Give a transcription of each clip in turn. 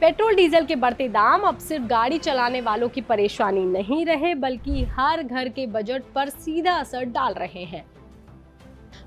Petrol diesel के बढ़ते दाम अब सिर्फ गाड़ी चलाने वालों की परेशानी नहीं रहे, बल्कि हर घर के बजट पर सीधा असर डाल रहे हैं।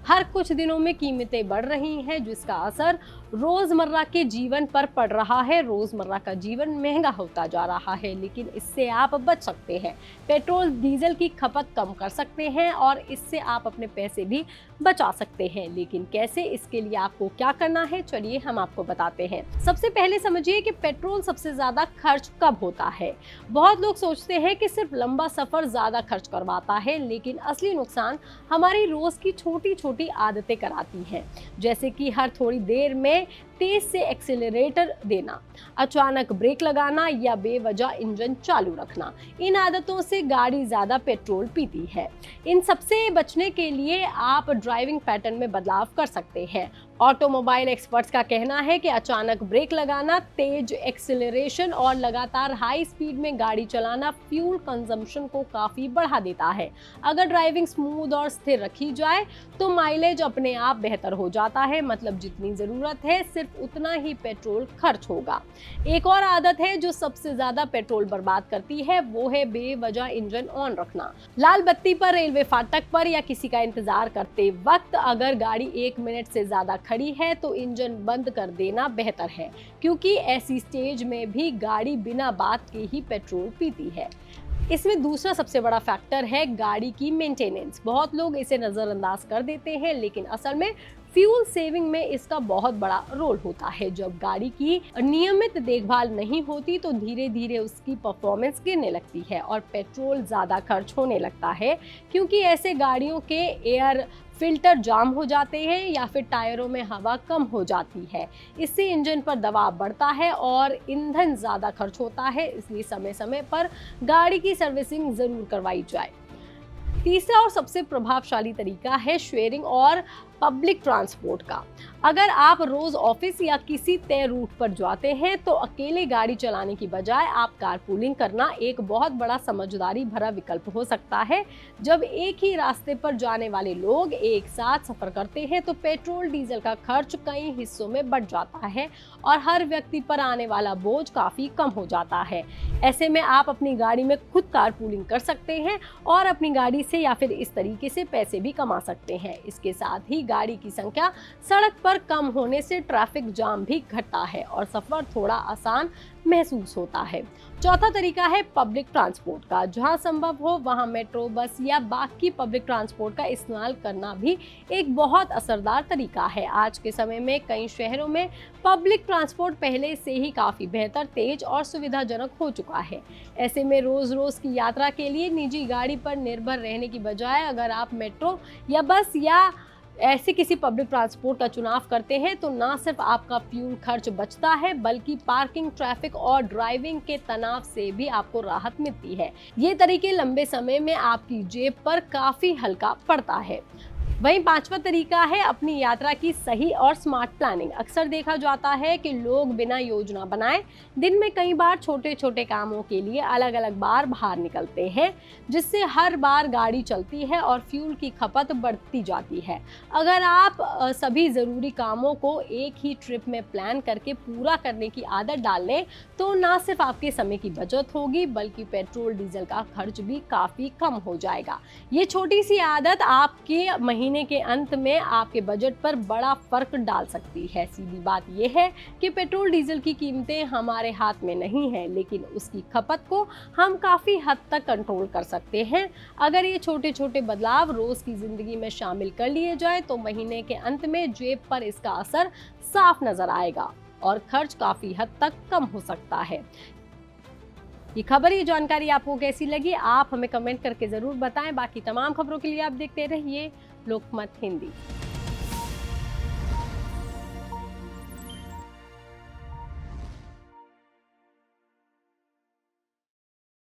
हर कुछ दिनों में कीमतें बढ़ रही हैं, जिसका असर रोजमर्रा के जीवन पर पड़ रहा है। रोजमर्रा का जीवन महंगा होता जा रहा है, लेकिन इससे आप बच सकते हैं। पेट्रोल डीजल की खपत कम कर सकते हैं और इससे आप अपने पैसे भी बचा सकते हैं। लेकिन कैसे, इसके लिए आपको क्या करना है, चलिए हम आपको बताते हैं। सबसे पहले समझिए कि पेट्रोल सबसे ज्यादा खर्च कब होता है। बहुत लोग सोचते हैं कि सिर्फ लंबा सफर ज्यादा खर्च करवाता है, लेकिन असली नुकसान हमारी रोज की छोटी छोटी आदतें कराती हैं। जैसे कि हर थोड़ी देर में तेज से एक्सीलरेटर देना, अचानक ब्रेक लगाना या बेवजह इंजन चालू रखना। इन आदतों से गाड़ी ज्यादा पेट्रोल पीती है। इन सबसे बचने के लिए आप ड्राइविंग पैटर्न में बदलाव कर सकते हैं। ऑटोमोबाइल एक्सपर्ट्स का कहना है कि अचानक ब्रेक लगाना, तेज एक्सीलरेशन और लगातार हाई स्पीड में गाड़ी चलाना फ्यूल कंजम्पशन को काफी बढ़ा देता है। अगर ड्राइविंग स्मूथ और स्थिर रखी जाए तो माइलेज अपने आप बेहतर हो जाता है। मतलब जितनी जरूरत है सिर्फ उतना ही पेट्रोल खर्च होगा। एक और आदत है जो सबसे ज्यादा पेट्रोल बर्बाद करती है, वो है बेवजह इंजन ऑन रखना। लाल बत्ती पर, रेलवे फाटक पर या किसी का इंतजार करते वक्त अगर गाड़ी 1 मिनट से ज्यादा खड़ी है तो इंजन बंद कर देना बेहतर है, क्योंकि ऐसी स्टेज में भी गाड़ी बिना बात के ही पेट्रोल पीती है। इसमें दूसरा सबसे बड़ा फैक्टर है गाड़ी की मेंटेनेंस। बहुत लोग इसे नजरअंदाज कर देते हैं, लेकिन असल में फ्यूल सेविंग में इसका बहुत बड़ा रोल होता है। जब गाड़ी की नियमित देखभाल नहीं होती तो धीरे धीरे उसकी परफॉर्मेंस गिरने लगती है और पेट्रोल ज्यादा खर्च होने लगता है, क्योंकि ऐसे गाड़ियों के एयर फिल्टर जाम हो जाते हैं या फिर टायरों में हवा कम हो जाती है। इससे इंजन पर दबाव बढ़ता है और ईंधन ज्यादा खर्च होता है। इसलिए समय समय पर गाड़ी की सर्विसिंग जरूर करवाई जाए। तीसरा और सबसे प्रभावशाली तरीका है शेयरिंग और पब्लिक ट्रांसपोर्ट का। अगर आप रोज ऑफिस या किसी तय रूट पर जाते हैं तो अकेले गाड़ी चलाने की बजाय आप कारपूलिंग करना एक बहुत बड़ा समझदारी भरा विकल्प हो सकता है। जब एक ही रास्ते पर जाने वाले लोग एक साथ सफर करते हैं तो पेट्रोल डीजल का खर्च कई हिस्सों में बढ़ जाता है और हर व्यक्ति पर आने वाला बोझ काफी कम हो जाता है। ऐसे में आप अपनी गाड़ी में खुद कारपूलिंग कर सकते हैं और अपनी गाड़ी से या फिर इस तरीके से पैसे भी कमा सकते हैं। इसके साथ ही गाड़ी की संख्या सड़क पर कम होने से ट्रैफिक जाम भी घटता है और सफर थोड़ा आसान महसूस होता है। चौथा तरीका है पब्लिक ट्रांसपोर्ट का। जहां संभव हो वहां मेट्रो, बस या बाकी पब्लिक ट्रांसपोर्ट का इस्तेमाल करना भी एक बहुत असरदार तरीका है। आज के समय में कई शहरों में पब्लिक ट्रांसपोर्ट पहले से ही काफी बेहतर, तेज और सुविधाजनक हो चुका है। ऐसे में रोज रोज की यात्रा के लिए निजी गाड़ी पर निर्भर रहने की बजाय अगर आप मेट्रो या बस या ऐसे किसी पब्लिक ट्रांसपोर्ट का चुनाव करते हैं तो ना सिर्फ आपका फ्यूल खर्च बचता है, बल्कि पार्किंग, ट्रैफिक और ड्राइविंग के तनाव से भी आपको राहत मिलती है। ये तरीके लंबे समय में आपकी जेब पर काफी हल्का पड़ता है। वहीं पांचवा तरीका है अपनी यात्रा की सही और स्मार्ट प्लानिंग। अक्सर देखा जाता है कि लोग बिना योजना बनाए दिन में कई बार छोटे छोटे कामों के लिए अलग अलग बार बाहर निकलते हैं, जिससे हर बार गाड़ी चलती है और फ्यूल की खपत बढ़ती जाती है। अगर आप सभी ज़रूरी कामों को एक ही ट्रिप में प्लान करके पूरा करने की आदत डाल लें तो ना सिर्फ आपके समय की बचत होगी, बल्कि पेट्रोल डीजल का खर्च भी काफ़ी कम हो जाएगा। ये छोटी सी आदत आपके महीने के अंत में आपके बजट पर बड़ा फर्क डाल सकती है। सीधी बात यह है कि पेट्रोल डीजल की कीमतें हमारे हाथ में नहीं है, लेकिन उसकी खपत को हम काफी हद तक कंट्रोल कर सकते हैं। अगर ये छोटे छोटे बदलाव रोज की जिंदगी में शामिल कर लिए जाए तो महीने के अंत में जेब पर इसका असर साफ नजर आएगा और खर्च काफी हद तक कम हो सकता है। ये खबर, ये जानकारी आपको कैसी लगी, आप हमें कमेंट करके जरूर बताएं। बाकी तमाम खबरों के लिए आप देखते रहिए लोकमत हिंदी।